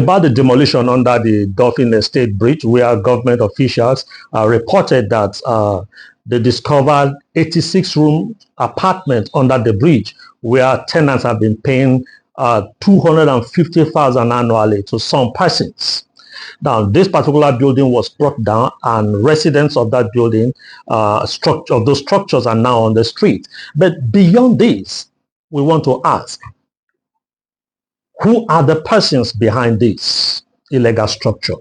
About the demolition under the Dolphine Estate Bridge, where government officials reported that they discovered 86-room apartments under the bridge where tenants have been paying 250,000 annually to some persons. Now, this particular building was brought down, and residents of that building, of those structures, are now on the street. But beyond this, we want to ask, who are the persons behind this illegal structure?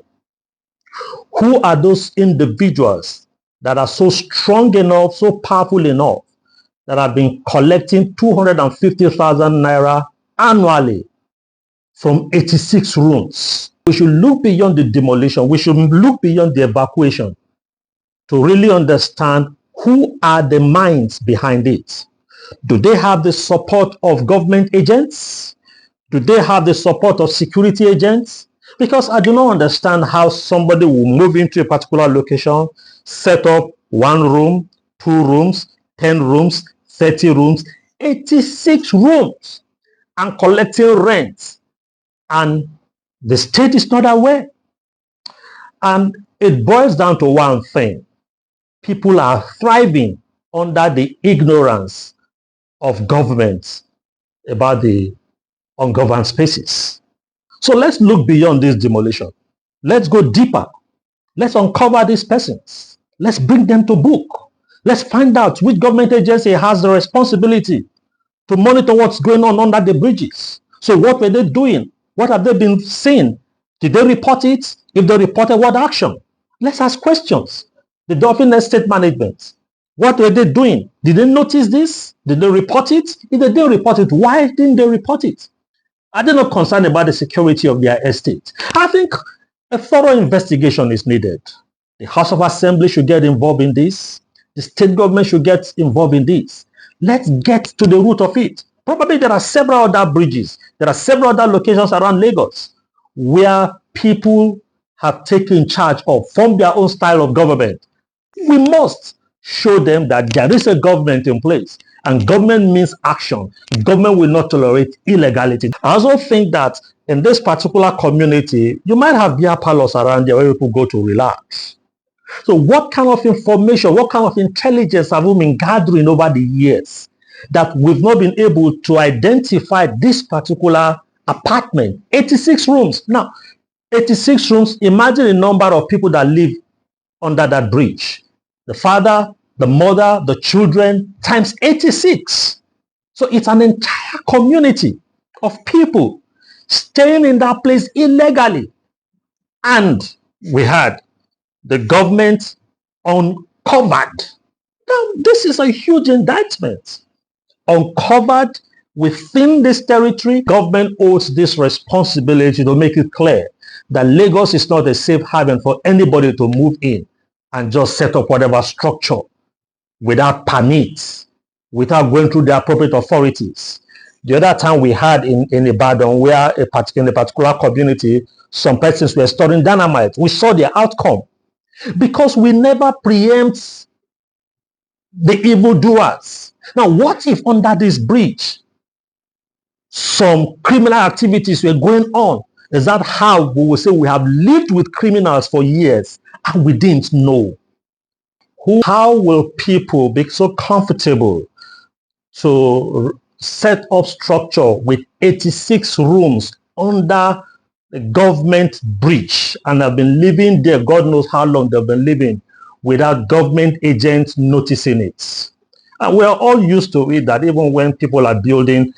Who are those individuals that are so strong enough, so powerful enough, that have been collecting 250,000 naira annually from 86 rooms? We should look beyond the demolition. We should look beyond the evacuation to really understand who are the minds behind it. Do they have the support of government agents? Do they have the support of security agents? Because I do not understand how somebody will move into a particular location, set up 1 room, 2 rooms, 10 rooms, 30 rooms, 86 rooms, and collecting rent, and the state is not aware. And it boils down to one thing: people are thriving under the ignorance of government about the ungoverned spaces. So let's look beyond this demolition. Let's go deeper. Let's uncover these persons. Let's bring them to book. Let's find out which government agency has the responsibility to monitor what's going on under the bridges. So what were they doing? What have they been seeing? Did they report it? If they reported, what action? Let's ask questions. The Dolphine Estate Management, what were they doing? Did they notice this? Did they report it? If they didn't report it, why didn't they report it? Are they not concerned about the security of their estate? I think a thorough investigation is needed. The House of Assembly should get involved in this. The state government should get involved in this. Let's get to the root of it. Probably there are several other bridges. There are several other locations around Lagos where people have taken charge of, from their own style of government. We must show them that there is a government in place, and government means action. Government will not tolerate illegality. I also think that in this particular community, you might have beer parlors around there where people go to relax. So what kind of information, what kind of intelligence have we been gathering over the years that we've not been able to identify this particular apartment? 86 rooms. Now, 86 rooms, imagine the number of people that live under that bridge. The father, the mother, the children, times 86. So it's an entire community of people staying in that place illegally. And we had the government uncovered. Now, this is a huge indictment. Uncovered within this territory, government owes this responsibility to make it clear that Lagos is not a safe haven for anybody to move in and just set up whatever structure without permits, without going through the appropriate authorities. The other time we had in Ibadan, where in a particular community, some persons were storing dynamite. We saw the outcome. Because we never preempt the evildoers. Now, what if under this bridge some criminal activities were going on? Is that how we will say we have lived with criminals for years and we didn't know? How will people be so comfortable to set up structure with 86 rooms under the government bridge and have been living there, God knows how long they've been living, without government agents noticing it? And we're all used to it, that even when people are building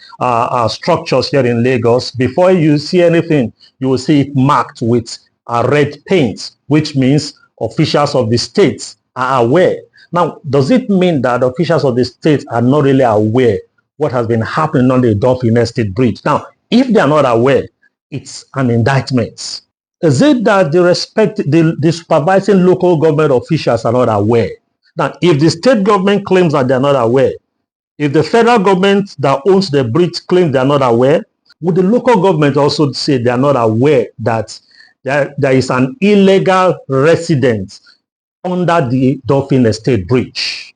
structures here in Lagos, before you see anything, you will see it marked with red paint, which means officials of the states are aware. Now, does it mean that officials of the state are not really aware what has been happening on the Dolphine Estate Bridge? Now, if they are not aware, it's an indictment. Is it that the supervising local government officials are not aware? Now, if the state government claims that they are not aware, if the federal government that owns the bridge claims they are not aware, would the local government also say they are not aware that there is an illegal residence under the Dolphine Estate Bridge?